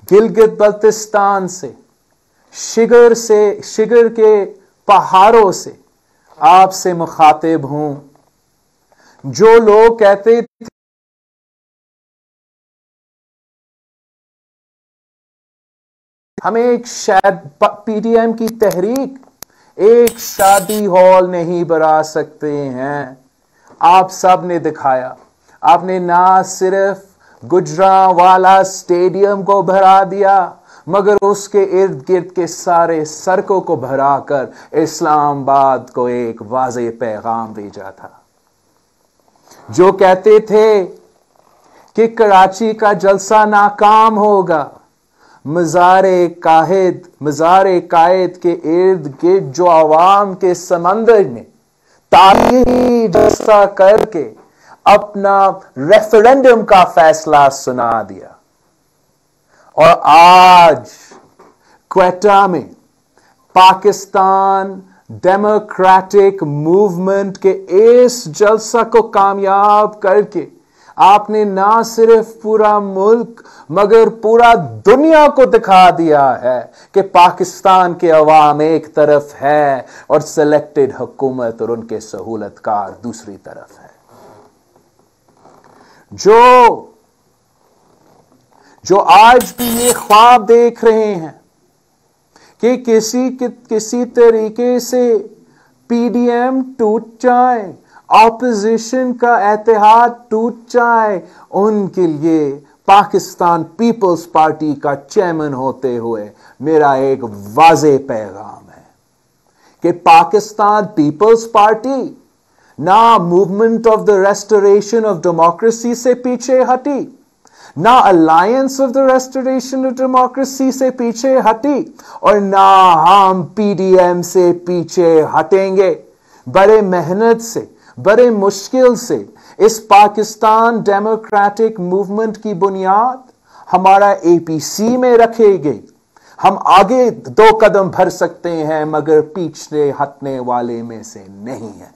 गिलगित बल्तिस्तान से, शिगर के पहाड़ों से आपसे मुखातिब हूं। जो लोग कहते थे हमें एक शायद पीडीएम की तहरीक एक शादी हॉल नहीं बना सकते हैं, आप सब ने दिखाया। आपने ना सिर्फ गुजरांवाला स्टेडियम को भरा दिया, मगर उसके इर्द गिर्द के सारे सड़कों को भराकर इस्लामाबाद को एक वाज़ेह पैगाम भेजा था। जो कहते थे कि कराची का जलसा नाकाम होगा, मज़ारे कायद के इर्द गिर्द जो आवाम के समंदर ने तारीखी जलसा करके अपना रेफरेंडम का फैसला सुना दिया, और आज क्वेटा में पाकिस्तान डेमोक्रेटिक मूवमेंट के इस जलसा को कामयाब करके आपने ना सिर्फ पूरा मुल्क मगर पूरा दुनिया को दिखा दिया है कि पाकिस्तान के अवाम एक तरफ है और सिलेक्टेड हुकूमत और उनके सहूलतकार दूसरी तरफ है। जो आज भी ये ख्वाब देख रहे हैं कि किसी तरीके से पीडीएम टूट जाए, ऑपोजिशन का इत्तेहाद टूट जाए, उनके लिए पाकिस्तान पीपल्स पार्टी का चेयरमैन होते हुए मेरा एक वाज़ेह पैगाम है कि पाकिस्तान पीपल्स पार्टी ना movement of the restoration of democracy से पीछे हटी, ना alliance of the restoration of democracy से पीछे हटी, और ना हम पीडीएम से पीछे हटेंगे। बड़े मेहनत से, बड़े मुश्किल से इस पाकिस्तान डेमोक्रेटिक मूवमेंट की बुनियाद हमारा एपीसी में रखी गई। हम आगे 2 कदम भर सकते हैं मगर पीछे हटने वाले में से नहीं है।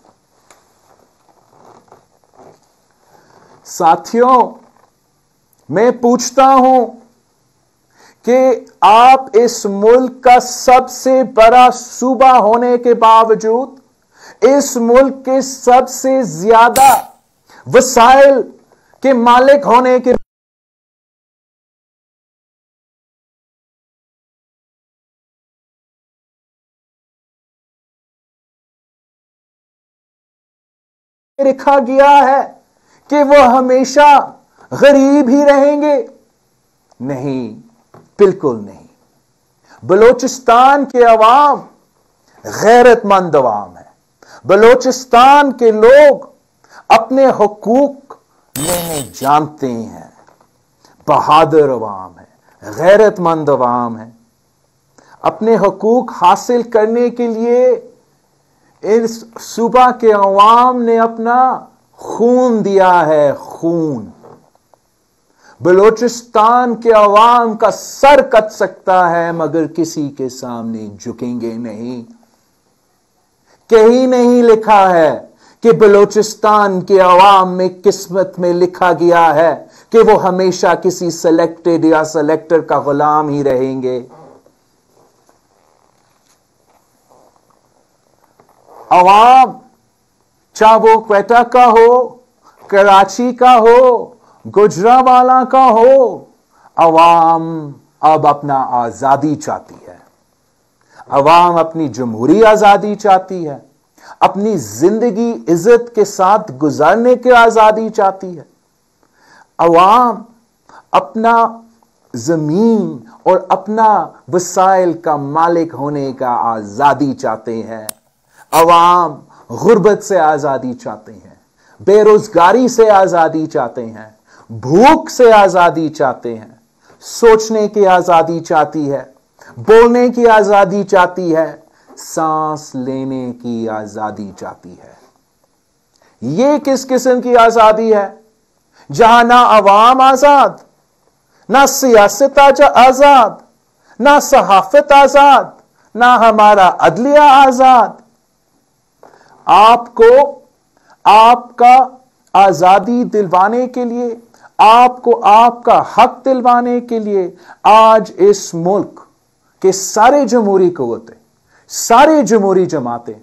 साथियों, मैं पूछता हूं कि आप इस मुल्क का सबसे बड़ा सूबा होने के बावजूद, इस मुल्क के सबसे ज्यादा वसाइल के मालिक होने के लिखा गया है कि वो हमेशा गरीब ही रहेंगे। नहीं, बिल्कुल नहीं। बलोचिस्तान के अवाम गैरतमंद अवाम है। बलोचिस्तान के लोग अपने हुकूक लेने जानते हैं। बहादुर अवाम है, गैरतमंद अवाम है। अपने हुकूक हासिल करने के लिए इस सूबा के अवाम ने अपना खून दिया है, खून। बलोचिस्तान के अवाम का सर कट सकता है मगर किसी के सामने झुकेंगे नहीं। कहीं नहीं लिखा है कि बलोचिस्तान के अवाम में किस्मत में लिखा गया है कि वो हमेशा किसी सिलेक्टेड या सिलेक्टर का गुलाम ही रहेंगे। अवाम, चाहे वो क्वेटा का हो, कराची का हो, गुजरांवाला का हो, अवाम अब अपना आजादी चाहती है। अवाम अपनी जमहूरी आजादी चाहती है, अपनी जिंदगी इज्जत के साथ गुजारने की आजादी चाहती है। अवाम अपना जमीन और अपना वसाइल का मालिक होने का आजादी चाहते हैं। अवाम गुर्बत से आजादी चाहते हैं, बेरोजगारी से आजादी चाहते हैं, भूख से आजादी चाहते हैं, सोचने की आजादी चाहती है, बोलने की आजादी चाहती है, सांस लेने की आजादी चाहती है। यह किस किस्म की आजादी है जहां ना अवाम आजाद, ना सियासत आजाद, ना सहाफत आजाद, ना हमारा अदलिया आजाद। आपको आपका आजादी दिलवाने के लिए آپ کو آپ کا حق دلوانے کے لیے آج اس ملک کے سارے جمہوری قوتیں، سارے جمہوری جماعتیں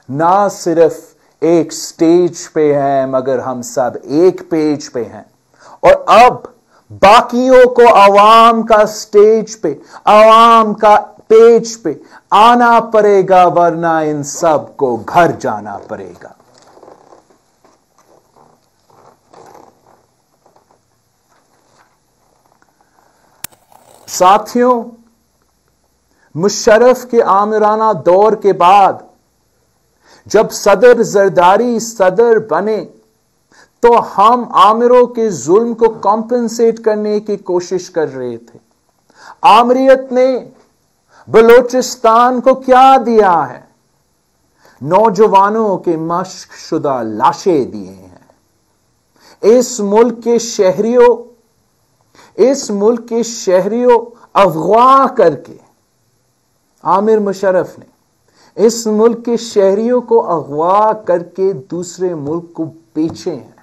نہ صرف ایک سٹیج پہ ہیں مگر ہم سب ایک پیج پہ ہیں، اور اب باقیوں کو عوام کا سٹیج پہ، عوام کا پیج پہ آنا پڑے گا، ورنہ ان سب کو گھر جانا پڑے گا۔ ساتھیوں، مشرف کے آمرانہ دور کے بعد جب صدر زرداری صدر بنے تو ہم آمروں کے ظلم کو کمپنسیٹ کرنے کی کوشش کر رہے تھے۔ آمریت نے بلوچستان کو کیا دیا ہے؟ نوجوانوں کے مشق شدہ لاشیں دیے ہیں۔ اس ملک کے شہریوں اغوا کر کے عامر مشرف نے اس ملک کے شہریوں کو اغوا کر کے دوسرے ملک کو بیچے ہیں۔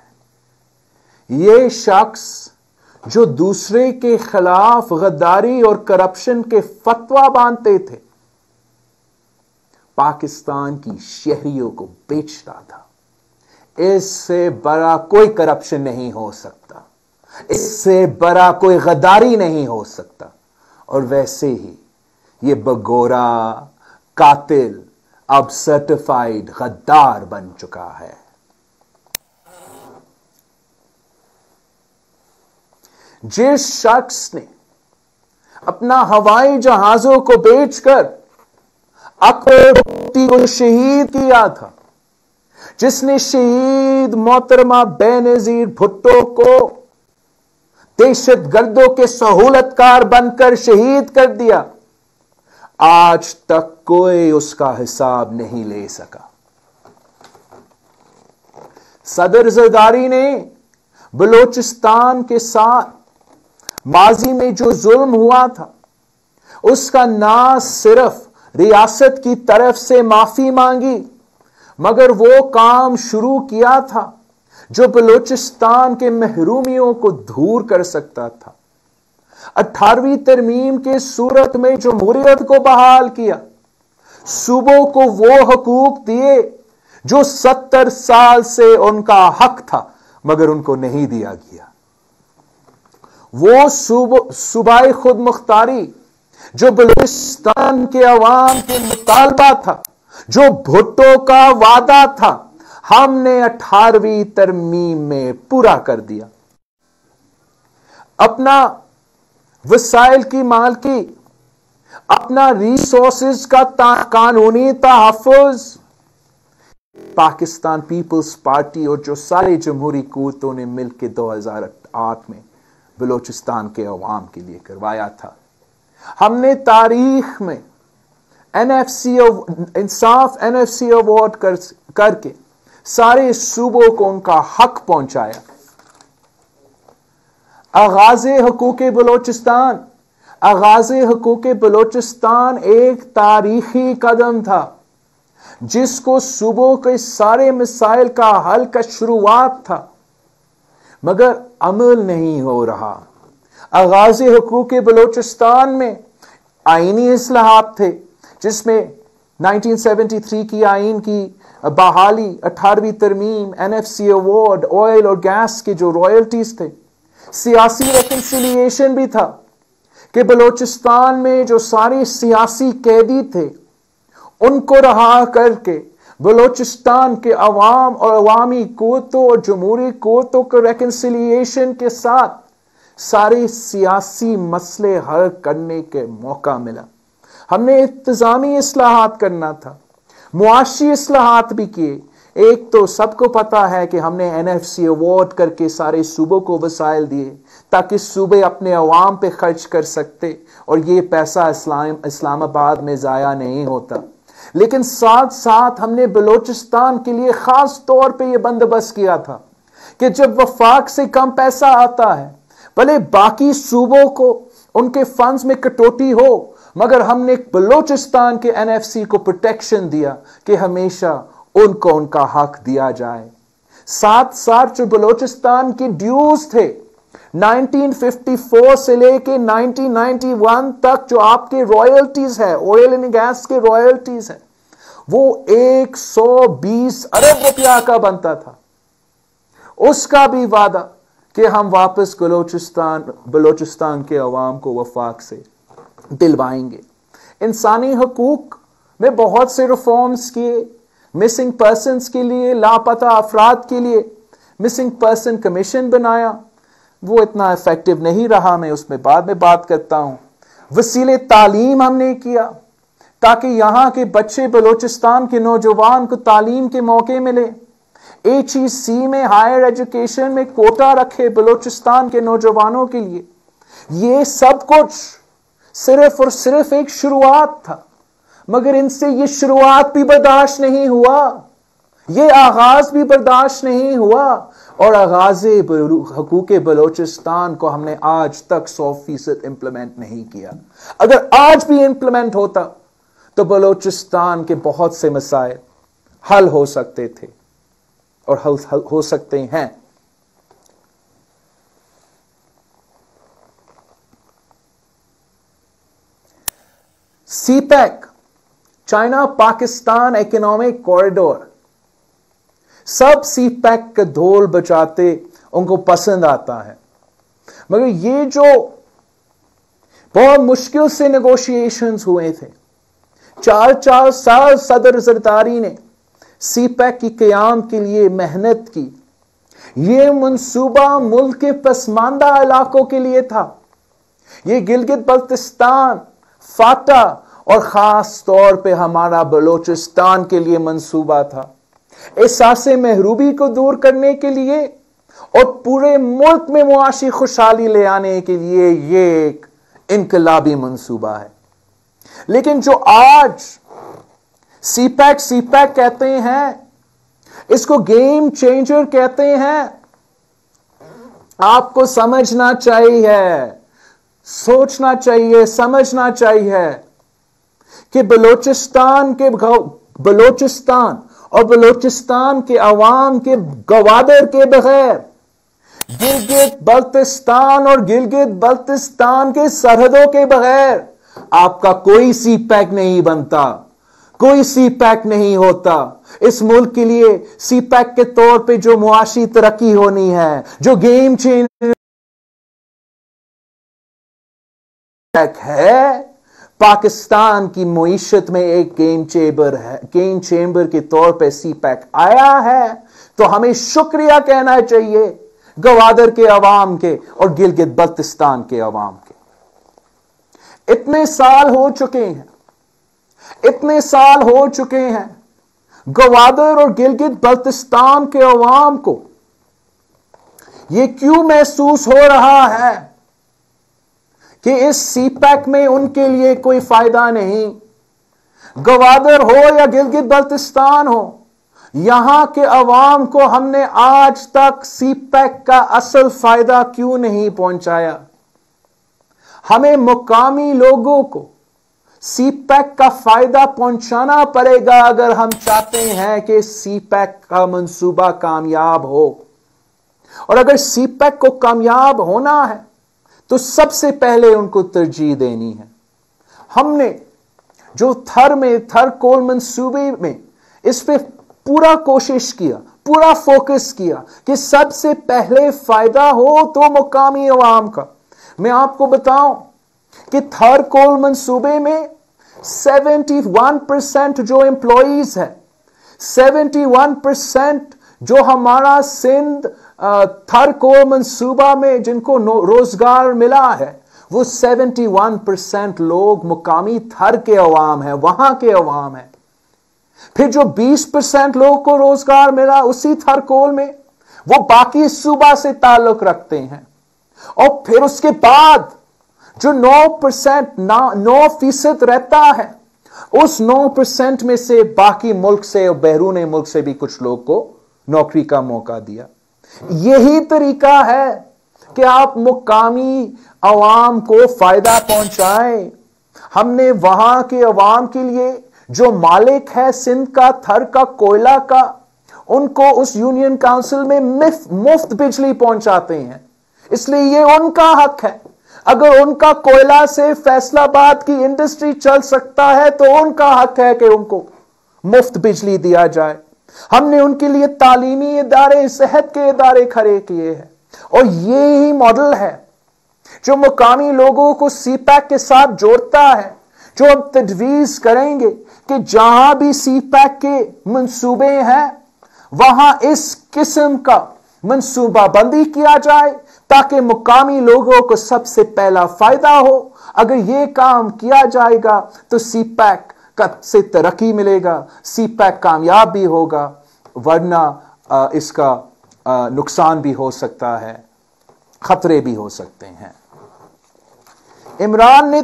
یہ شخص جو دوسرے کے خلاف غداری اور کرپشن کے فتویٰ باندھتے تھے، پاکستان کی شہریوں کو بیچتا تھا۔ اس سے بڑا کوئی کرپشن نہیں ہو سکتا، اس سے بڑا کوئی غداری نہیں ہو سکتا، اور ویسے ہی یہ بگورا قاتل اب سرٹیفائیڈ غدار بن چکا ہے۔ جس شخص نے اپنا ہوائی جہازوں کو بیچ کر اکبر بگٹی کو شہید کیا تھا، جس نے شہید محترمہ بے نظیر بھٹو کو دہشت گردوں کے سہولت کار بن کر شہید کر دیا، آج تک کوئی اس کا حساب نہیں لے سکا۔ صدر زرداری نے بلوچستان کے ساتھ ماضی میں جو ظلم ہوا تھا اس کا نہ صرف ریاست کی طرف سے معافی مانگی، مگر وہ کام شروع کیا تھا جو بلوچستان کے محرومیوں کو دور کر سکتا تھا۔ 18ویں ترمیم کے صورت میں جمہوریت کو بحال کیا، صوبوں کو وہ حقوق دیے جو 70 سال سے ان کا حق تھا مگر ان کو نہیں دیا گیا۔ وہ صوبائی خود مختاری جو بلوچستان کے عوام کے مطالبہ تھا، جو بھٹو کا وعدہ تھا، ہم نے 18ویں ترمیم میں پورا کر دیا۔ اپنا وسائل کی مالکی، اپنا ریسورسز کا قانونی تحفظ پاکستان پیپلز پارٹی اور جو سارے جمہوری قوتوں نے مل کے 2008 میں بلوچستان کے عوام کے لیے کروایا تھا۔ ہم نے تاریخ میں انصاف NFC ایوارڈ کر کے سارے صوبوں کو ان کا حق پہنچایا۔ آغاز حقوق بلوچستان ایک تاریخی قدم تھا جس کو صوبوں کے سارے مسائل کا حل کا شروعات تھا، مگر عمل نہیں ہو رہا۔ آغاز حقوق بلوچستان میں آئینی اصلاحات تھے، جس میں 1973 کی آئین کی بحالی، 18ویں ترمیم، NFC ایوارڈ، آئل اور گیس کے جو رائلٹیز تھے، سیاسی ریکنسیلیشن بھی تھا کہ بلوچستان میں جو سارے سیاسی قیدی تھے ان کو رہا کر کے بلوچستان کے عوام اور عوامی قوتوں اور جمہوری قوتوں کو ریکنسیلیشن کے ساتھ سارے سیاسی مسئلے حل کرنے کے موقع ملا۔ ہم نے انتظامی اصلاحات کرنا تھا، معاشی اصلاحات بھی کیے۔ ایک تو سب کو پتا ہے کہ ہم نے NFC ایوارڈ کر کے سارے صوبوں کو وسائل دیے تاکہ صوبے اپنے عوام پہ خرچ کر سکتے اور یہ پیسہ اسلام آباد میں ضائع نہیں ہوتا۔ لیکن ساتھ ساتھ ہم نے بلوچستان کے لیے خاص طور پہ یہ بندوبست کیا تھا کہ جب وفاق سے کم پیسہ آتا ہے، بھلے باقی صوبوں کو ان کے فنڈز میں کٹوتی ہو، مگر ہم نے بلوچستان کے NFC کو پروٹیکشن دیا کہ ہمیشہ ان کو ان کا حق دیا جائے۔ ساتھ ساتھ جو بلوچستان کی ڈیوز تھے 1954 से लेके 1991 तक जो आपके रॉयल्टीज है, ऑयल एंड गैस के रॉयल्टीज है, वो 120 अरब रुपया का बनता था। उसका भी वादा कि हम वापस बलोचिस्तान के अवाम को वफाक से दिलवाएंगे। इंसानी हकूक में बहुत से रिफॉर्म्स किए, मिसिंग पर्सन्स के लिए, लापता अफराद के लिए मिसिंग पर्सन कमीशन बनाया, वो इतना इफेक्टिव नहीं रहा, मैं उसमें बाद में बात करता हूं। वसीले तालीम हमने किया ताकि यहां के बच्चे, बलोचिस्तान के नौजवान को तालीम के मौके मिले। HEC में, हायर एजुकेशन में कोटा रखे बलोचिस्तान के नौजवानों के लिए। ये सब कुछ सिर्फ और सिर्फ एक शुरुआत था, मगर इनसे ये शुरुआत भी बर्दाश्त नहीं हुआ, ये आगाज भी बर्दाश्त नहीं हुआ, और आगाज़े हकूक़ बलोचिस्तान को हमने आज तक 100% इंप्लीमेंट नहीं किया। अगर आज भी इंप्लीमेंट होता तो बलोचिस्तान के बहुत से मसाइल हल हो सकते थे और हल हो सकते हैं। CPEC, China Pakistan economic corridor, सब CPEC का ढोल बजाते उनको पसंद आता है, मगर ये जो बहुत मुश्किल से नेगोशिएशंस हुए थे, 4 साल सदर जरदारी ने CPEC की क़याम के लिए मेहनत की। ये मंसूबा मुल्क के पसमानदा इलाकों के लिए था। ये गिलगित बल्तिस्तान, फाटा और खास तौर पे हमारा बलोचिस्तान के लिए मंसूबा था। एहसास महरूबी को दूर करने के लिए और पूरे मुल्क में मुआशी खुशहाली ले आने के लिए ये एक इनकलाबी मंसूबा है। लेकिन जो आज CPEC कहते हैं, इसको गेम चेंजर कहते हैं, आपको समझना चाहिए, सोचना चाहिए, समझना चाहिए कि बलोचिस्तान और बलोचिस्तान के अवाम के गवादर के बगैर गिलगित बल्तिस्तान और गिलगित बल्तिस्तान के सरहदों के बगैर आपका कोई CPEC नहीं बनता, कोई CPEC नहीं होता। इस मुल्क के लिए CPEC के तौर पे जो मुआशी तरक्की होनी है, जो गेम चेंजर है, पाकिस्तान की मुईशत में एक गेम चेंबर के तौर पे CPEC आया है, तो हमें शुक्रिया कहना चाहिए गवादर के अवाम के और गिलगित बल्तिस्तान के अवाम के। इतने साल हो चुके हैं गवादर और गिलगित बल्तिस्तान के अवाम को यह क्यों महसूस हो रहा है कि इस CPEC में उनके लिए कोई फायदा नहीं। गवादर हो या गिलगित बल्तिस्तान हो, यहां के अवाम को हमने आज तक CPEC का असल फायदा क्यों नहीं पहुंचाया। हमें मुकामी लोगों को CPEC का फायदा पहुंचाना पड़ेगा अगर हम चाहते हैं कि CPEC का मंसूबा कामयाब हो। और अगर CPEC को कामयाब होना है तो सबसे पहले उनको तरजीह देनी है। हमने जो थर कोल मंसूबे में इस पे पूरा कोशिश किया, पूरा फोकस किया कि सबसे पहले फायदा हो तो मुकामी अवाम का। मैं आपको बताऊं कि थर कोल मंसूबे में 71% जो एम्प्लॉइज है, 71% जो हमारा सिंध थर कोल मंसूबा में जिनको रोजगार मिला है, वो 71% लोग मुकामी थर के अवाम है, वहां के अवाम है। फिर जो 20% लोगों को रोजगार मिला उसी थर कोल में, वो बाकी सूबा से ताल्लुक रखते हैं। और फिर उसके बाद जो 9% रहता है, उस 9% में से बाकी मुल्क से और बैरून मुल्क से भी कुछ लोग को नौकरी का मौका दिया। यही तरीका है कि आप मुकामी अवाम को फायदा पहुंचाएं। हमने वहां के अवाम के लिए जो मालिक है सिंध का, थर का, कोयला का, उनको उस यूनियन काउंसिल में मुफ्त बिजली पहुंचाते हैं। इसलिए ये उनका हक है। अगर उनका कोयला से फैसलाबाद की इंडस्ट्री चल सकता है तो उनका हक है कि उनको मुफ्त बिजली दिया जाए। हमने उनके लिए तालीमी इदारे, सेहत के इदारे खड़े किए हैं, और ये ही मॉडल है जो मुकामी लोगों को सीपैक के साथ जोड़ता है, जो हम तजवीज करेंगे कि जहां भी सीपैक के मंसूबे हैं वहां इस किस्म का मंसूबाबंदी किया जाए ताकि मुकामी लोगों को सबसे पहला फायदा हो। अगर यह काम किया जाएगा तो सीपैक से तरक्की मिलेगा, सीपैक कामयाब भी होगा, वरना इसका नुकसान भी हो सकता है, खतरे भी हो सकते हैं। इमरान ने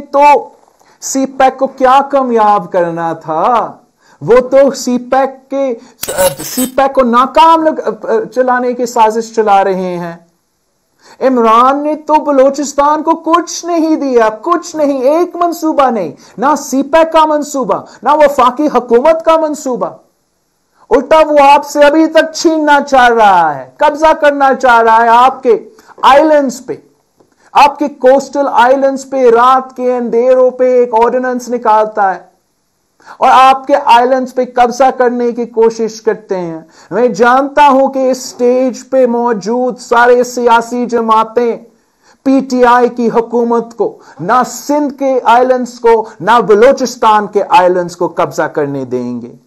तो सीपैक को क्या कामयाब करना था, वो तो सीपैक को नाकाम चलाने की साजिश चला रहे हैं। इमरान ने तो बलूचिस्तान को कुछ नहीं दिया, कुछ नहीं, एक मंसूबा नहीं, ना सीपैक का मंसूबा, ना वफाकी हुकूमत का मंसूबा। उल्टा वो आपसे अभी तक छीनना चाह रहा है, कब्जा करना चाह रहा है आपके आइलैंड्स पे, आपके कोस्टल आइलैंड्स पे। रात के अंधेरों पे एक ऑर्डिनेंस निकालता है और आपके आइलैंड्स पे कब्जा करने की कोशिश करते हैं। मैं जानता हूं कि इस स्टेज पे मौजूद सारे सियासी जमातें पीटीआई की हुकूमत को, ना सिंध के आइलैंड्स को, ना बलूचिस्तान के आइलैंड्स को कब्जा करने देंगे।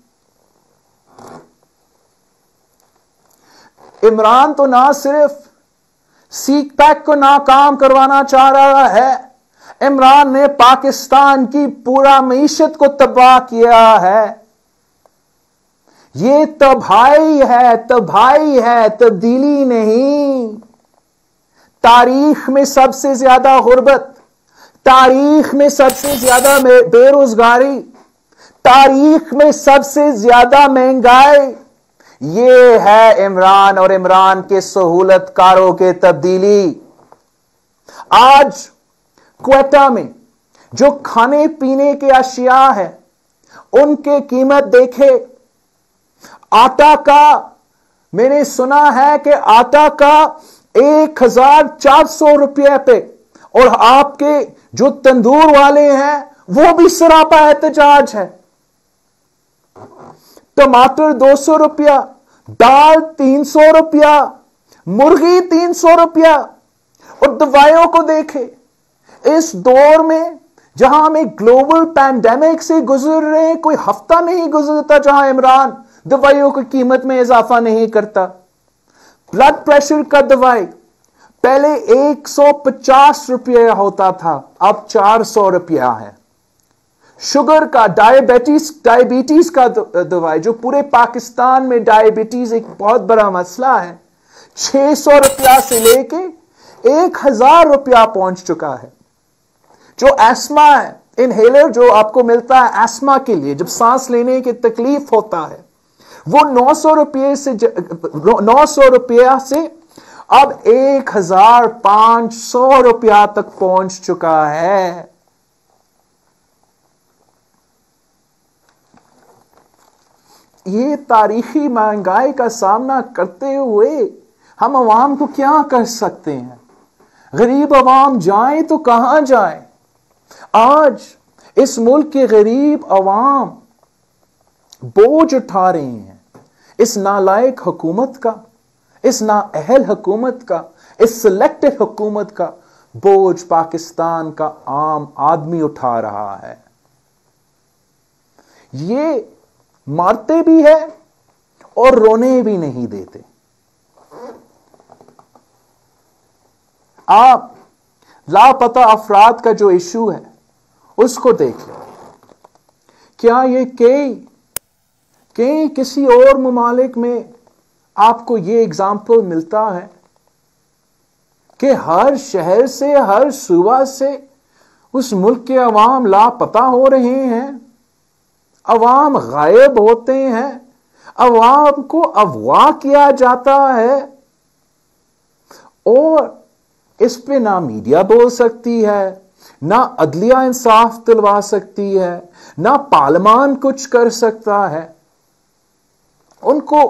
इमरान तो ना सिर्फ सीपैक को नाकाम करवाना चाह रहा है, इमरान ने पाकिस्तान की पूरा मईशत को तबाह किया है। ये तबाही है, तब्दीली नहीं। तारीख में सबसे ज्यादा गुर्बत, तारीख में सबसे ज्यादा बेरोजगारी, तारीख में सबसे ज्यादा महंगाई, ये है इमरान और इमरान के सहूलतकारों के तब्दीली। आज क्वेटा में जो खाने पीने के अशिया है उनके कीमत देखे। आटा का मैंने सुना है कि आटा का 1400 रुपये पे, और आपके जो तंदूर वाले हैं वो भी सरापा एहतजाज है। टमाटर 200 रुपया, दाल 300 रुपया, मुर्गी 300 रुपया। और दवाइयों को देखे, इस दौर में जहां हम एक ग्लोबल पैंडेमिक से गुजर रहे हैं, कोई हफ्ता नहीं गुजरता जहां इमरान दवाइयों की कीमत में इजाफा नहीं करता। ब्लड प्रेशर का दवाई पहले 150 रुपया होता था, अब 400 रुपया है। शुगर का, डायबिटीज का दवाई, जो पूरे पाकिस्तान में डायबिटीज एक बहुत बड़ा मसला है, 600 रुपया से लेके 1000 रुपया पहुंच चुका है। जो एस्मा है, इनहेलर जो आपको मिलता है एस्मा के लिए, जब सांस लेने की तकलीफ होता है, वो 900 रुपया से अब 1500 रुपया तक पहुंच चुका है। ये तारीखी महंगाई का सामना करते हुए हम अवाम को क्या कर सकते हैं? गरीब अवाम जाए तो कहां जाए? आज इस मुल्क के गरीब अवाम बोझ उठा रहे हैं इस नालायक हुकूमत का, इस नाअहल हुकूमत का, इस सिलेक्टेड हुकूमत का बोझ पाकिस्तान का आम आदमी उठा रहा है। ये मारते भी है और रोने भी नहीं देते। आप लापता अफराद का जो इशू है उसको देख लो। क्या ये कई किसी और ममालिक में आपको ये एग्जाम्पल मिलता है कि हर शहर से, हर सूबा से उस मुल्क के अवाम लापता हो रहे हैं, अवाम गायब होते हैं, अवाम को अगवा किया जाता है, और इस पे ना मीडिया बोल सकती है, ना अदलिया इंसाफ दिलवा सकती है, ना पार्लियामान कुछ कर सकता है। उनको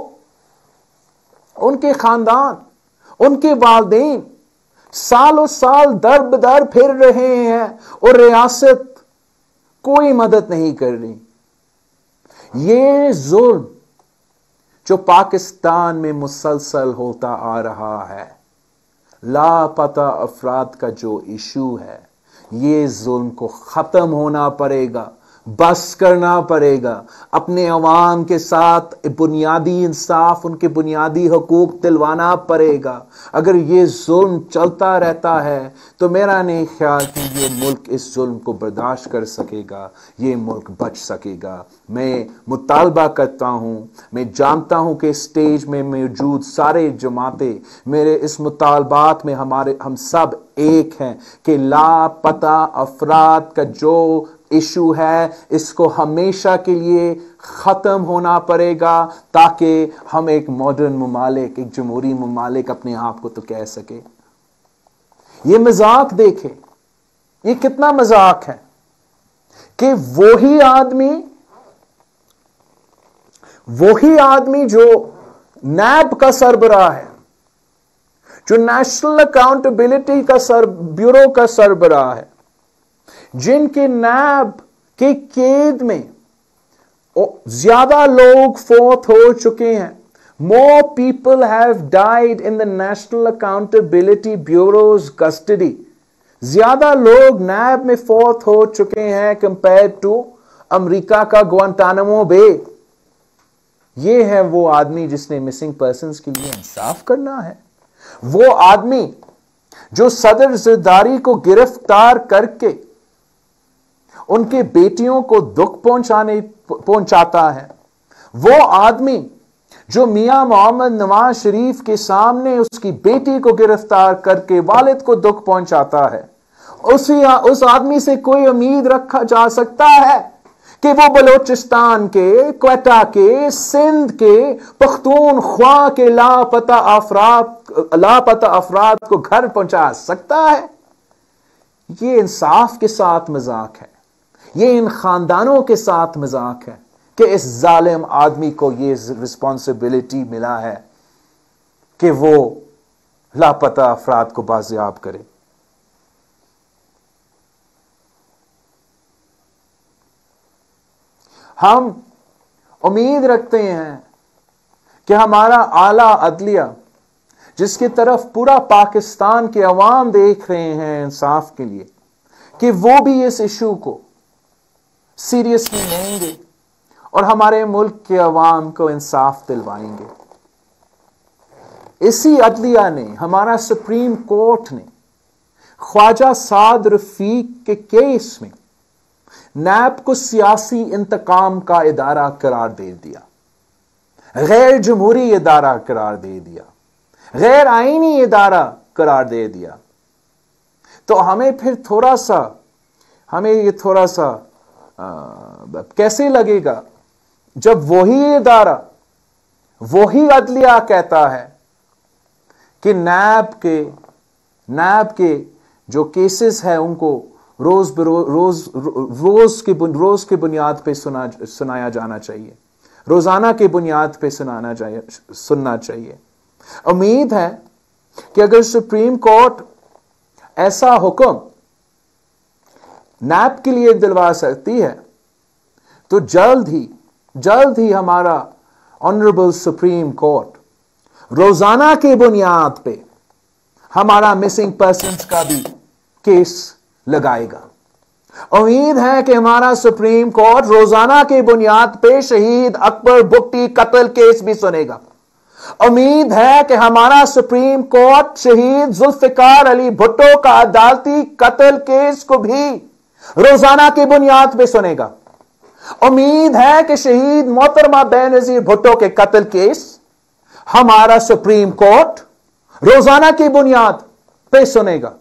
उनके खानदान, उनके वालिदैन सालों साल दर बदर फिर रहे हैं और रियासत कोई मदद नहीं कर रही। ये जुल्म जो पाकिस्तान में मुसलसल होता आ रहा है, लापता अफराद का जो इशू है, ये जुल्म को खत्म होना पड़ेगा, बस करना पड़ेगा। अपने अवाम के साथ बुनियादी इंसाफ, उनके बुनियादी हकूक दिलवाना पड़ेगा। अगर ये जुल्म चलता रहता है तो मेरा नहीं ख्याल कि ये मुल्क इस जुल्म को बर्दाश्त कर सकेगा, ये मुल्क बच सकेगा। मैं मुतालबा करता हूँ, मैं जानता हूँ कि स्टेज में मौजूद सारे जमातें मेरे इस मुतालबात में हम सब एक हैं कि लापता अफराद का जो इशू है, इसको हमेशा के लिए खत्म होना पड़ेगा, ताकि हम एक मॉडर्न ममालिक, एक जमहूरी ममालिक अपने आप को तो कह सके। ये मजाक देखे, ये कितना मजाक है कि वही आदमी जो नैब का सरबराह है, जो नेशनल अकाउंटेबिलिटी का ब्यूरो का सरबराह है, जिनके नैब के कैद में ज्यादा लोग फौत हो चुके हैं, more people have died in the National Accountability Bureau's custody, ज्यादा लोग नैब में फौत हो चुके हैं compared to अमेरिका का ग्वांटानामो बे। ये है वो आदमी जिसने मिसिंग पर्सन्स के लिए इंसाफ करना है। वो आदमी जो सदर जरदारी को गिरफ्तार करके उनके बेटियों को दुख पहुंचाता है। वो आदमी जो मियां मोहम्मद नवाज शरीफ के सामने उसकी बेटी को गिरफ्तार करके वालिद को दुख पहुंचाता है, उस आदमी से कोई उम्मीद रखा जा सकता है कि वो बलोचिस्तान के, क्वेटा के, सिंध के, पख्तूनख्वा के लापता अफराद को घर पहुंचा सकता है? ये इंसाफ के साथ मजाक है, ये इन खानदानों के साथ मजाक है कि इस जालिम आदमी को ये रिस्पॉन्सिबिलिटी मिला है कि वो लापता अफराद को बाजियाब करे। हम उम्मीद रखते हैं कि हमारा आला अदलिया, जिसकी तरफ पूरा पाकिस्तान के अवाम देख रहे हैं इंसाफ के लिए, कि वो भी इस इशू को सीरियसली लेंगे और हमारे मुल्क के अवाम को इंसाफ दिलवाएंगे। इसी अदलिया ने, हमारा सुप्रीम कोर्ट ने ख्वाजा साद रफीक के केस में नैब को सियासी इंतकाम का इदारा करार दे दिया, गैर जमहूरी इदारा करार दे दिया, गैर आईनी इदारा करार दे दिया। तो हमें ये थोड़ा सा कैसे लगेगा जब वही इदारा, वही अदलिया कहता है कि नैब के जो केसेस है उनको रोज की बुनियाद पे सुनाया जाना चाहिए, रोजाना की बुनियाद पे सुनना चाहिए। उम्मीद है कि अगर सुप्रीम कोर्ट ऐसा हुक्म नैब के लिए दिलवा सकती है तो जल्द ही हमारा ऑनरेबल सुप्रीम कोर्ट रोजाना की बुनियाद पे हमारा मिसिंग पर्सन्स का भी केस लगाएगा। उम्मीद है कि हमारा सुप्रीम कोर्ट रोजाना की बुनियाद पे शहीद अकबर बुट्टी कत्ल केस भी सुनेगा। उम्मीद है कि हमारा सुप्रीम कोर्ट शहीद जुल्फिकार अली भुट्टो का अदालती कत्ल केस को भी रोजाना की बुनियाद पे सुनेगा। उम्मीद है कि शहीद मोहतरमा बेनजीर भुट्टो के कत्ल केस हमारा सुप्रीम कोर्ट रोजाना की बुनियाद पे सुनेगा।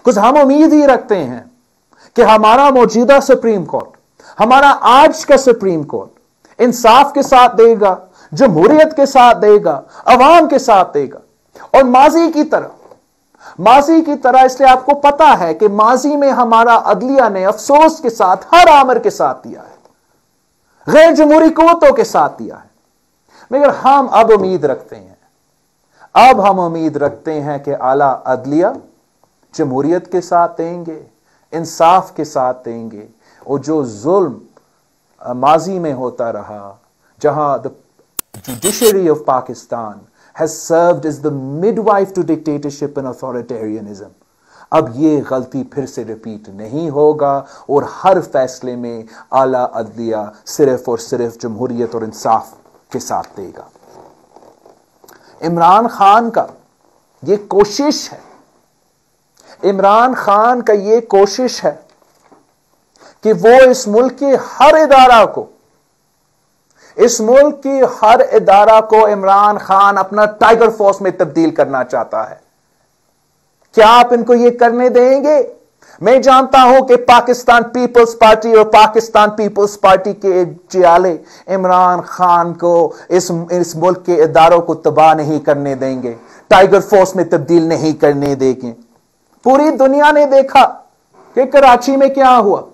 कुछ हम उम्मीद ही रखते हैं कि हमारा मौजूदा सुप्रीम कोर्ट, हमारा आज का सुप्रीम कोर्ट इंसाफ के साथ देगा, जमहूरियत के साथ देगा, अवाम के साथ देगा। और माजी की तरह इसलिए आपको पता है कि माजी में हमारा अदलिया ने अफसोस के साथ हर आमर के साथ दिया है, गैर जमहूरी कुव्वतों के साथ दिया है, मगर हम अब उम्मीद रखते हैं अब हम उम्मीद रखते हैं कि आला अदलिया जमहूरियत के साथ देंगे, इंसाफ के साथ देंगे, और जो जुल्म माजी में होता रहा, जहां the judiciary of Pakistan has served as the midwife to dictatorship and authoritarianism, अब ये गलती फिर से रिपीट नहीं होगा और हर फैसले में आला अदलिया सिर्फ और सिर्फ जमहूरियत और इंसाफ के साथ देगा। इमरान खान का ये कोशिश है, इमरान खान का ये कोशिश है कि वो इस मुल्क के हर इदारा को, इस मुल्क की हर इदारा को इमरान खान अपना टाइगर फोर्स में तब्दील करना चाहता है। क्या आप इनको ये करने देंगे? मैं जानता हूं कि पाकिस्तान पीपल्स पार्टी और पाकिस्तान पीपल्स पार्टी के जियाले इमरान खान को इस मुल्क के इदारों को तबाह नहीं करने देंगे, टाइगर फोर्स में तब्दील नहीं करने देंगे। पूरी दुनिया ने देखा कि कराची में क्या हुआ,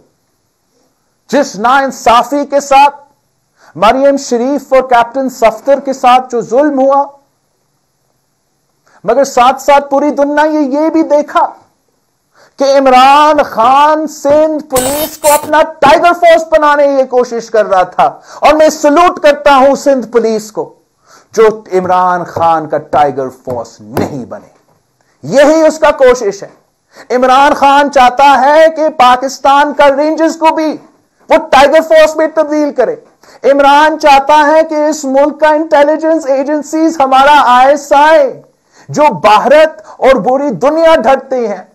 जिस नाइंसाफी के साथ मरियम शरीफ और कैप्टन सफ्दर के साथ जो जुल्म हुआ, मगर साथ साथ पूरी दुनिया ये भी देखा कि इमरान खान सिंध पुलिस को अपना टाइगर फोर्स बनाने की कोशिश कर रहा था। और मैं सलूट करता हूं सिंध पुलिस को जो इमरान खान का टाइगर फोर्स नहीं बने। यही उसका कोशिश है। इमरान खान चाहता है कि पाकिस्तान का रेंजर्स को भी वो टाइगर फोर्स में तब्दील करे। इमरान चाहता है कि इस मुल्क का इंटेलिजेंस एजेंसीज, हमारा आईएसआई, जो भारत और पूरी दुनिया डरते हैं,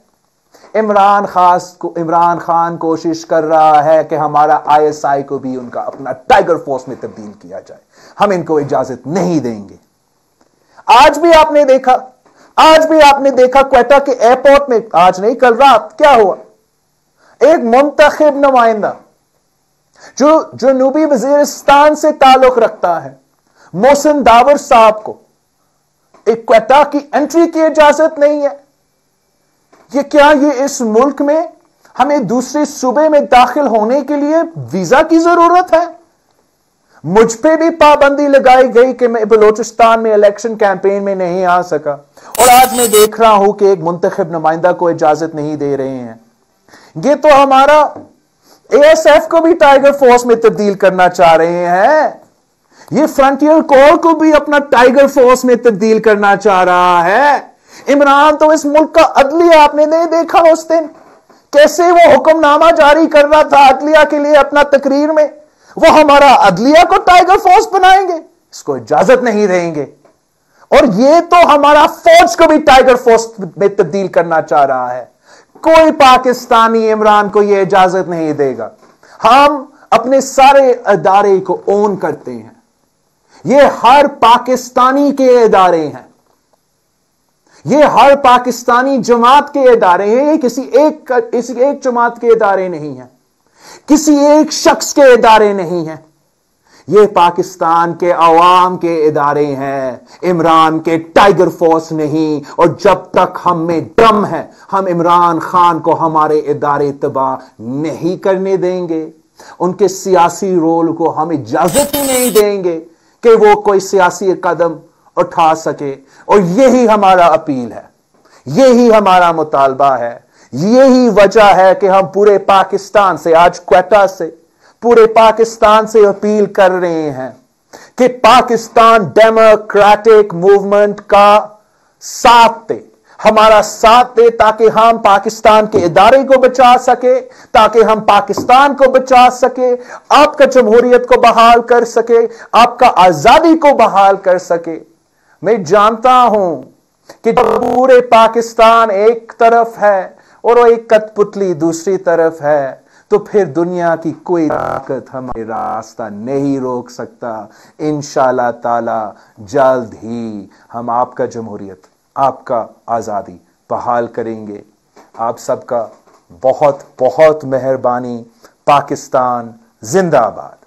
इमरान खान कोशिश कर रहा है कि हमारा आईएसआई को भी उनका अपना टाइगर फोर्स में तब्दील किया जाए। हम इनको इजाजत नहीं देंगे। आज भी आपने देखा क्वेटा के एयरपोर्ट में, आज नहीं कल रात, क्या हुआ? एक मुंतखब नुमाइंदा जो जनूबी वजीरिस्तान से ताल्लुक रखता है, मोहसिन दावर साहब को एक क्वेटा की एंट्री की इजाजत नहीं है। ये इस मुल्क में हमें दूसरे सूबे में दाखिल होने के लिए वीजा की जरूरत है? मुझ पे भी पाबंदी लगाई गई कि मैं बलोचिस्तान में इलेक्शन कैंपेन में नहीं आ सका, और आज मैं देख रहा हूं कि एक मुंतखब नुमाइंदा को इजाजत नहीं दे रहे हैं। ये तो हमारा एएसएफ को भी टाइगर फोर्स में तब्दील करना चाह रहे हैं। ये फ्रंटियर कोर को भी अपना टाइगर फोर्स में तब्दील करना चाह रहा है। इमरान तो इस मुल्क का अदलिया, आपने नहीं देखा उस दिन कैसे वो हुक्मनामा जारी कर रहा था अदलिया के लिए अपना तकरीर में, वो हमारा अदलिया को टाइगर फोर्स बनाएंगे, इसको इजाजत नहीं देंगे। और ये तो हमारा फौज को भी टाइगर फोर्स में तब्दील करना चाह रहा है। कोई पाकिस्तानी इमरान को यह इजाजत नहीं देगा। हम अपने सारे अदारे को ओन करते हैं। ये हर पाकिस्तानी के इदारे हैं, ये हर पाकिस्तानी जमात के इदारे हैं। ये किसी एक जमात के इदारे नहीं हैं, किसी एक शख्स के इदारे नहीं हैं। ये पाकिस्तान के अवाम के इदारे हैं, इमरान के टाइगर फोर्स नहीं। और जब तक हम में दम है, हम इमरान खान को हमारे इदारे तबाह नहीं करने देंगे। उनके सियासी रोल को हम इजाजत ही नहीं देंगे कि वो कोई सियासी कदम उठा सके। और यही हमारा अपील है, यही हमारा मुतालबा है, यही वजह है कि हम पूरे पाकिस्तान से, आज क्वेटा से, पूरे पाकिस्तान से अपील कर रहे हैं कि पाकिस्तान डेमोक्रेटिक मूवमेंट का साथ दे, हमारा साथ दे, ताकि हम पाकिस्तान के इदारे को बचा सके, ताकि हम पाकिस्तान को बचा सके, आपका जमहूरियत को बहाल कर सके, आपका आजादी को बहाल कर सके। मैं जानता हूं कि पूरे पाकिस्तान एक तरफ है और वो एक कठपुतली दूसरी तरफ है, तो फिर दुनिया की कोई ताकत हमारे रास्ता नहीं रोक सकता। इंशाअल्लाह ताला जल्द ही हम आपका जमहूरियत, आपका आज़ादी बहाल करेंगे। आप सबका बहुत बहुत मेहरबानी। पाकिस्तान जिंदाबाद।